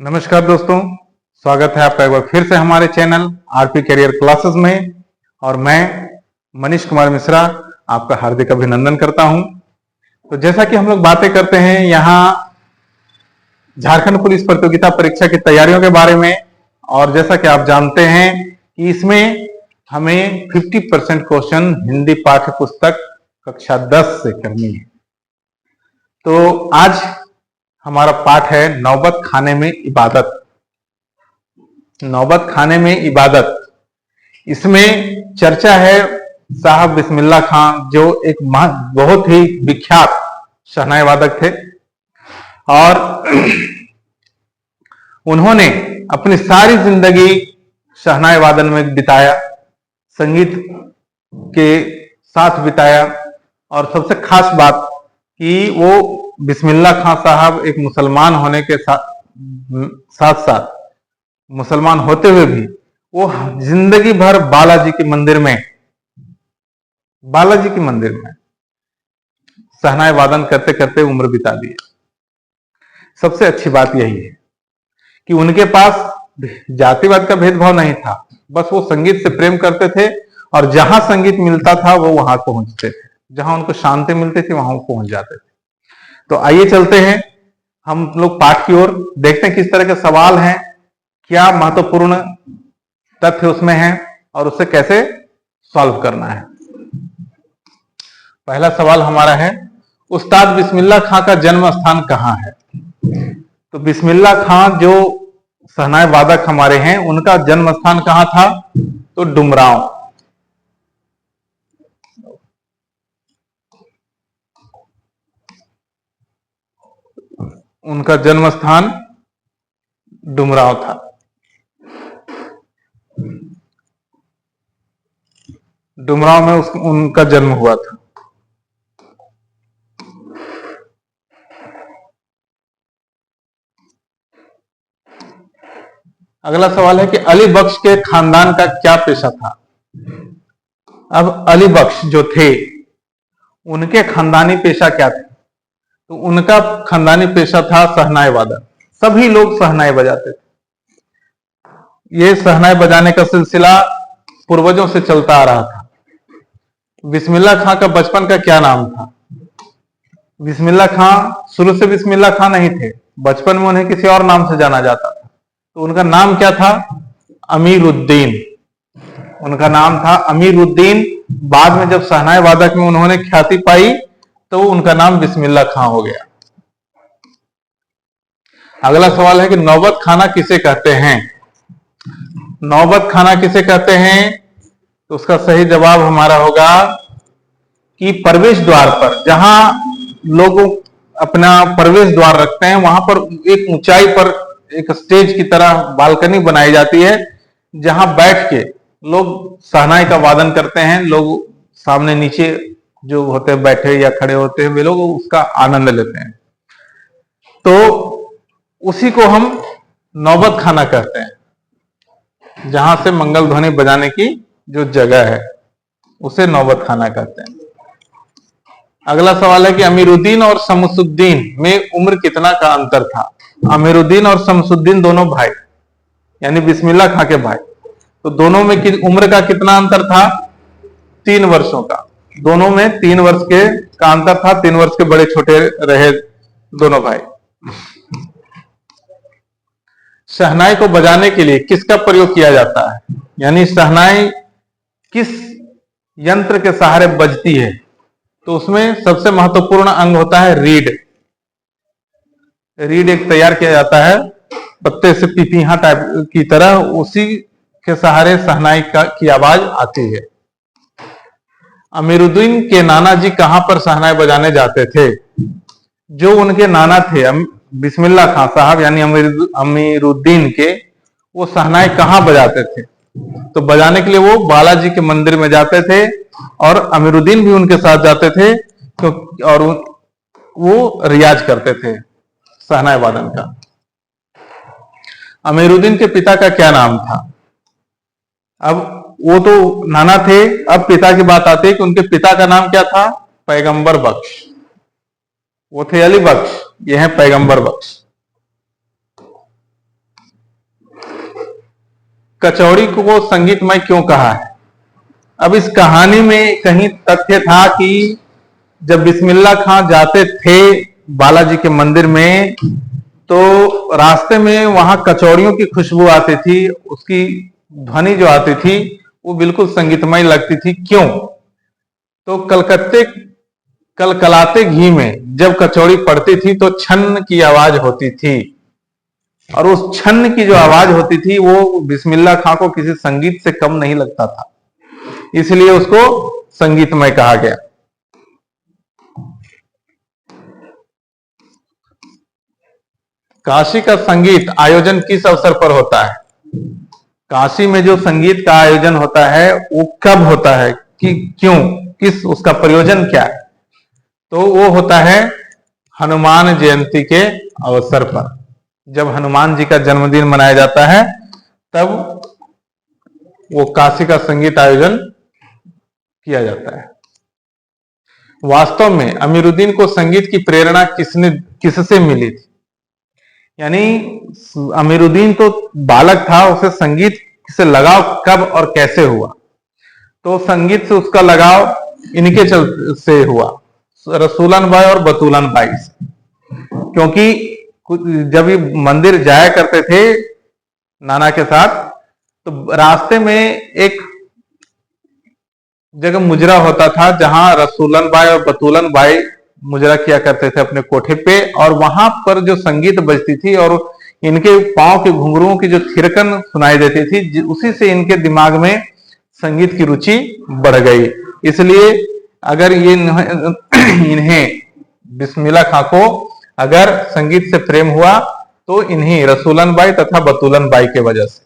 नमस्कार दोस्तों, स्वागत है आपका एक बार फिर से हमारे चैनल आरपी करियर क्लासेस में। और मैं मनीष कुमार मिश्रा आपका हार्दिक अभिनंदन करता हूं। तो जैसा कि हम लोग बातें करते हैं यहाँ झारखंड पुलिस प्रतियोगिता परीक्षा की तैयारियों के बारे में, और जैसा कि आप जानते हैं कि इसमें हमें 50% क्वेश्चन हिंदी पाठ्य पुस्तक कक्षा 10 से करनी है। तो आज हमारा पाठ है नौबत खाने में इबादत। नौबत खाने में इबादत, इसमें चर्चा है साहब बिस्मिल्लाह खां, जो एक बहुत ही विख्यात शहनाई वादक थे और उन्होंने अपनी सारी जिंदगी शहनाई वादन में बिताया, संगीत के साथ बिताया। और सबसे खास बात कि वो बिस्मिल्लाह खां साहब एक मुसलमान होने के साथ साथ मुसलमान होते हुए भी वो जिंदगी भर बालाजी के मंदिर में शहनाई वादन करते करते उम्र बिता दी। सबसे अच्छी बात यही है कि उनके पास जातिवाद का भेदभाव नहीं था, बस वो संगीत से प्रेम करते थे और जहां संगीत मिलता था वो वहां पहुंचते थे, जहां उनको शांति मिलती थी वहां वो पहुंच जाते थे। तो आइए चलते हैं हम लोग पाठ की ओर, देखते हैं किस तरह के सवाल हैं, क्या महत्वपूर्ण तथ्य उसमें हैं और उसे कैसे सॉल्व करना है। पहला सवाल हमारा है, उस्ताद बिस्मिल्लाह खां का जन्म स्थान कहां है? तो बिस्मिल्लाह खां जो शहनाई वादक हमारे हैं, उनका जन्म स्थान कहां था? तो डुमरांव। उनका जन्म स्थान डुमरांव था। डुमरांव में उनका जन्म हुआ था। अगला सवाल है कि अली बख्श के खानदान का क्या पेशा था? अब अली बख्श जो थे उनके खानदानी पेशा क्या थे? तो उनका खानदानी पेशा था शहनाई वादन। सभी लोग शहनाई बजाते थे। ये शहनाई बजाने का सिलसिला पूर्वजों से चलता आ रहा था। बिस्मिल्लाह खां का बचपन का क्या नाम था? बिस्मिल्लाह खां शुरू से बिस्मिल्लाह खां नहीं थे, बचपन में उन्हें किसी और नाम से जाना जाता था। तो उनका नाम क्या था? अमीरुद्दीन। उनका नाम था अमीरुद्दीन। बाद में जब शहनाई वादक में उन्होंने ख्याति पाई तो उनका नाम बिस्मिल्लाह खां हो गया। अगला सवाल है कि नौबत खाना किसे कहते हैं? नौबत खाना किसे कहते हैं? तो उसका सही जवाब हमारा होगा कि प्रवेश द्वार पर, जहां लोग अपना प्रवेश द्वार रखते हैं, वहां पर एक ऊंचाई पर एक स्टेज की तरह बालकनी बनाई जाती है, जहां बैठ के लोग शहनाई का वादन करते हैं। लोग सामने नीचे जो होते हैं बैठे या खड़े होते हैं, वे लोग उसका आनंद लेते हैं। तो उसी को हम नौबत खाना कहते हैं। जहां से मंगल ध्वनि बजाने की जो जगह है उसे नौबत खाना कहते हैं। अगला सवाल है कि अमीरुद्दीन और शमसुद्दीन में उम्र कितना का अंतर था? अमीरुद्दीन और शमसुद्दीन दोनों भाई, यानी बिस्मिल्लाह खां के भाई। तो दोनों में उम्र का कितना अंतर था? 3 वर्षों का। दोनों में 3 वर्ष का अंतर था। 3 वर्ष के बड़े छोटे रहे दोनों भाई। शहनाई को बजाने के लिए किसका प्रयोग किया जाता है? यानी शहनाई किस यंत्र के सहारे बजती है? तो उसमें सबसे महत्वपूर्ण अंग होता है रीड। रीड एक तैयार किया जाता है पत्ते से, पीपीहा टाइप की तरह, उसी के सहारे शहनाई की आवाज आती है। अमीरुद्दीन के नाना जी कहां पर शहनाई बजाने जाते थे? जो उनके नाना थे बिस्मिल्लाह खां साहब यानी अमीरुद्दीन के, वो शहनाई कहां बजाते थे? तो बजाने के लिए वो बालाजी के मंदिर में जाते थे और अमीरुद्दीन भी उनके साथ जाते थे, और वो रियाज करते थे शहनाई वादन का। अमीरुद्दीन के पिता का क्या नाम था? अब वो तो नाना थे, अब पिता की बात आती है कि उनके पिता का नाम क्या था? पैगंबर बख्श। वो थे अली बख्श, ये है पैगंबर बख्श। कचौड़ी को संगीतमय क्यों कहा है? अब इस कहानी में कहीं तथ्य था कि जब बिस्मिल्लाह खां जाते थे बालाजी के मंदिर में, तो रास्ते में वहां कचौड़ियों की खुशबू आती थी, उसकी ध्वनि जो आती थी वो बिल्कुल संगीतमय लगती थी। क्यों? तो कलकलाते घी में जब कचौड़ी पड़ती थी तो छन्न की आवाज होती थी, और उस छन्न की जो आवाज होती थी वो बिस्मिल्लाह खां को किसी संगीत से कम नहीं लगता था, इसलिए उसको संगीतमय कहा गया। काशी का संगीत आयोजन किस अवसर पर होता है? काशी में जो संगीत का आयोजन होता है वो कब होता है, कि क्यों, किस उसका प्रयोजन क्या है? तो वो होता है हनुमान जयंती के अवसर पर। जब हनुमान जी का जन्मदिन मनाया जाता है तब वो काशी का संगीत आयोजन किया जाता है। वास्तव में अमीरुद्दीन को संगीत की प्रेरणा किससे मिली थी? यानी अमीरुद्दीन तो बालक था, उसे संगीत से लगाव कब और कैसे हुआ? तो संगीत से उसका लगाव इनके से हुआ, रसूलन बाई और बतूलन बाई से। क्योंकि जब ये मंदिर जाया करते थे नाना के साथ, तो रास्ते में एक जगह मुजरा होता था जहां रसूलन बाई और बतूलन बाई मुजरा किया करते थे अपने कोठे पे, और वहां पर जो संगीत बजती थी और इनके पांव के घुंघरुओं की जो थिरकन सुनाई देती थी, उसी से इनके दिमाग में संगीत की रुचि बढ़ गई। इसलिए अगर ये इन्हें बिस्मिल्लाह खां को अगर संगीत से प्रेम हुआ तो इन्हीं रसूलन बाई तथा बतूलन बाई के वजह से।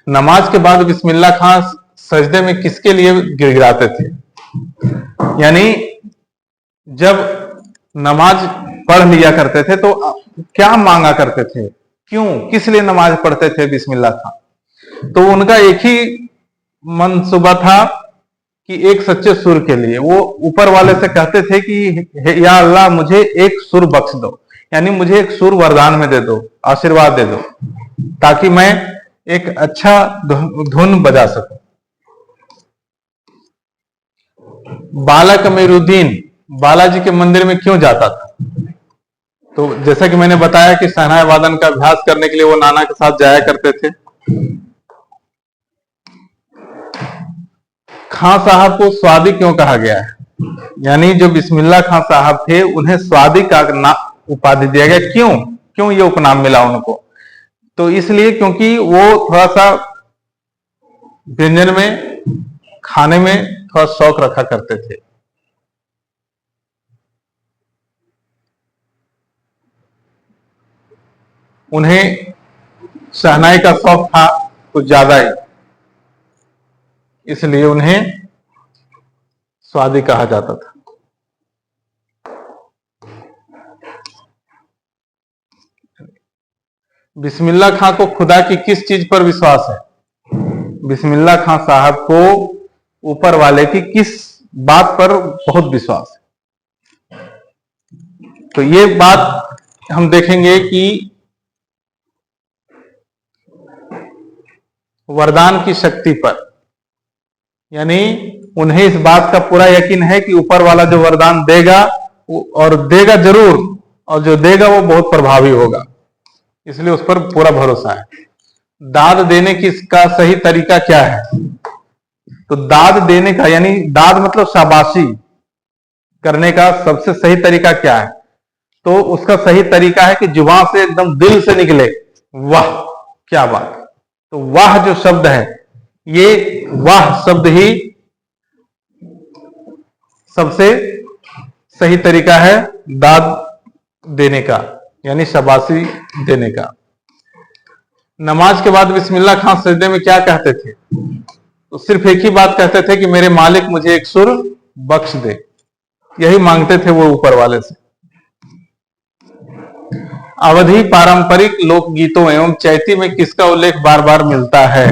नमाज के बाद बिस्मिल्लाह खां सजदे में किसके लिए गिड़गिड़ाते थे? यानी जब नमाज पढ़ लिया करते थे तो क्या मांगा करते थे, क्यों, किस लिए नमाज पढ़ते थे बिस्मिल्लाह खां? तो उनका एक ही मनसूबा था कि एक सच्चे सुर के लिए वो ऊपर वाले से कहते थे कि या अल्लाह मुझे एक सुर बख्श दो, यानी मुझे एक सुर वरदान में दे दो, आशीर्वाद दे दो, ताकि मैं एक अच्छा धुन बजा सकूं। बालक अमीरुद्दीन बालाजी के मंदिर में क्यों जाता था? तो जैसा कि मैंने बताया कि शहनाई वादन का अभ्यास करने के लिए वो नाना के साथ जाया करते थे। खां साहब को स्वादी क्यों कहा गया है? यानी जो बिस्मिल्लाह खां साहब थे उन्हें स्वादी का उपाधि दिया गया। क्यों ये उपनाम मिला उनको? तो इसलिए क्योंकि वो थोड़ा सा व्यंजन में, खाने में थोड़ा शौक रखा करते थे। उन्हें शहनाई का शौक था कुछ ज्यादा ही, इसलिए उन्हें स्वादी कहा जाता था। बिस्मिल्लाह खां को खुदा की किस चीज पर विश्वास है? बिस्मिल्लाह खां साहब को ऊपर वाले की किस बात पर बहुत विश्वास है? तो ये बात हम देखेंगे कि वरदान की शक्ति पर, यानी उन्हें इस बात का पूरा यकीन है कि ऊपर वाला जो वरदान देगा और देगा जरूर, और जो देगा वो बहुत प्रभावी होगा, इसलिए उस पर पूरा भरोसा है। दाद देने की इसका सही तरीका क्या है? तो दाद देने का, यानी दाद मतलब शाबाशी करने का सबसे सही तरीका क्या है? तो उसका सही तरीका है कि जुबान से एकदम दिल से निकले, वाह क्या बात। तो वाह जो शब्द है, ये वाह शब्द ही सबसे सही तरीका है दाद देने का, यानी शाबाशी देने का। नमाज के बाद बिस्मिल्लाह खां सजदे में क्या कहते थे? तो सिर्फ एक ही बात कहते थे कि मेरे मालिक मुझे एक सुर बख्श दे, यही मांगते थे वो ऊपर वाले से। अवधी पारंपरिक लोकगीतों एवं चैती में किसका उल्लेख बार बार मिलता है?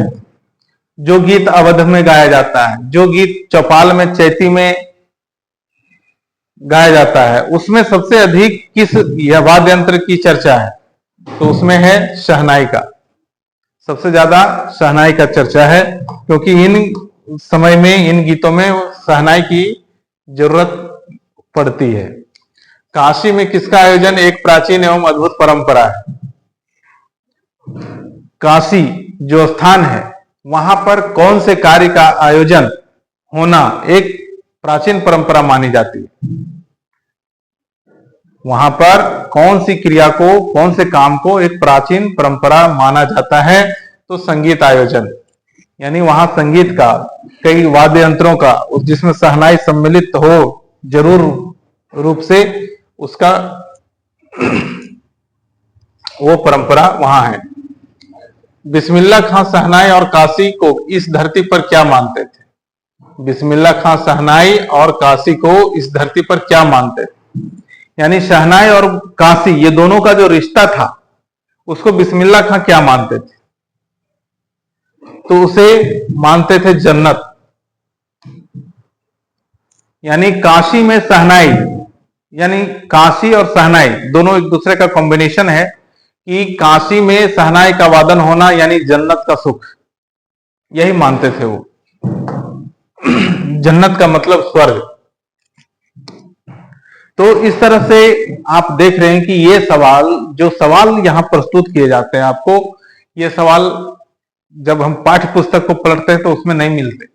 जो गीत अवध में गाया जाता है, जो गीत चौपाल में, चैती में गाया जाता है, उसमें सबसे अधिक किस वाद्य यंत्र की चर्चा है? तो उसमें है शहनाई का। सबसे ज्यादा शहनाई का चर्चा है, क्योंकि इन समय में इन गीतों में शहनाई की जरूरत पड़ती है। काशी में किसका आयोजन एक प्राचीन एवं अद्भुत परंपरा है। काशी जो स्थान है वहां पर कौन से कार्य का आयोजन होना एक प्राचीन परंपरा मानी जाती है। वहां पर कौन सी क्रिया को, कौन से काम को एक प्राचीन परंपरा माना जाता है, तो संगीत आयोजन, यानी वहां संगीत का, कई वाद्य यंत्रों का, जिसमें शहनाई सम्मिलित हो जरूर रूप से, उसका वो परंपरा वहां है। बिस्मिल्लाह खां शहनाई और काशी को इस धरती पर क्या मानते थे। बिस्मिल्लाह खां शहनाई और काशी को इस धरती पर क्या मानते थे, यानी शहनाई और काशी ये दोनों का जो रिश्ता था उसको बिस्मिल्लाह खां क्या मानते थे, तो उसे मानते थे जन्नत। यानी काशी में शहनाई, यानी काशी और शहनाई दोनों एक दूसरे का कॉम्बिनेशन है कि काशी में शहनाई का वादन होना यानी जन्नत का सुख, यही मानते थे वो। जन्नत का मतलब स्वर्ग। तो इस तरह से आप देख रहे हैं कि ये सवाल, जो सवाल यहां प्रस्तुत किए जाते हैं आपको, ये सवाल जब हम पाठ्य पुस्तक को पढ़ते हैं तो उसमें नहीं मिलते।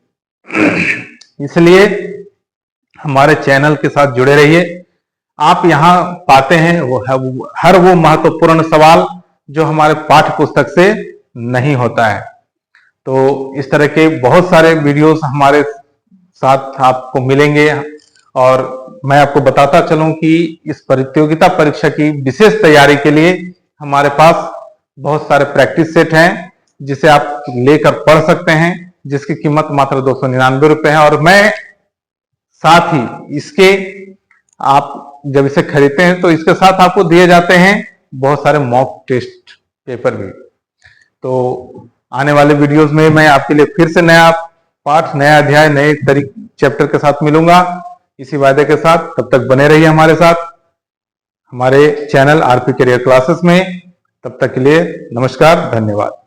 इसलिए हमारे चैनल के साथ जुड़े रहिए। आप यहां पाते हैं हर वो महत्वपूर्ण सवाल जो हमारे पाठ्य पुस्तक से नहीं होता है। तो इस तरह के बहुत सारे वीडियोस हमारे साथ आपको मिलेंगे, और मैं आपको बताता चलूं कि इस प्रतियोगिता परीक्षा की विशेष तैयारी के लिए हमारे पास बहुत सारे प्रैक्टिस सेट हैं जिसे आप लेकर पढ़ सकते हैं, जिसकी कीमत मात्र 299 रुपए है। और मैं साथ ही इसके, आप जब इसे खरीदते हैं तो इसके साथ आपको दिए जाते हैं बहुत सारे मॉक टेस्ट पेपर भी। तो आने वाले वीडियोस में मैं आपके लिए फिर से नया पाठ, नया अध्याय, नए चैप्टर के साथ मिलूंगा, इसी वायदे के साथ। तब तक बने रहिए हमारे साथ, हमारे चैनल आरपी करियर क्लासेस में। तब तक के लिए नमस्कार, धन्यवाद।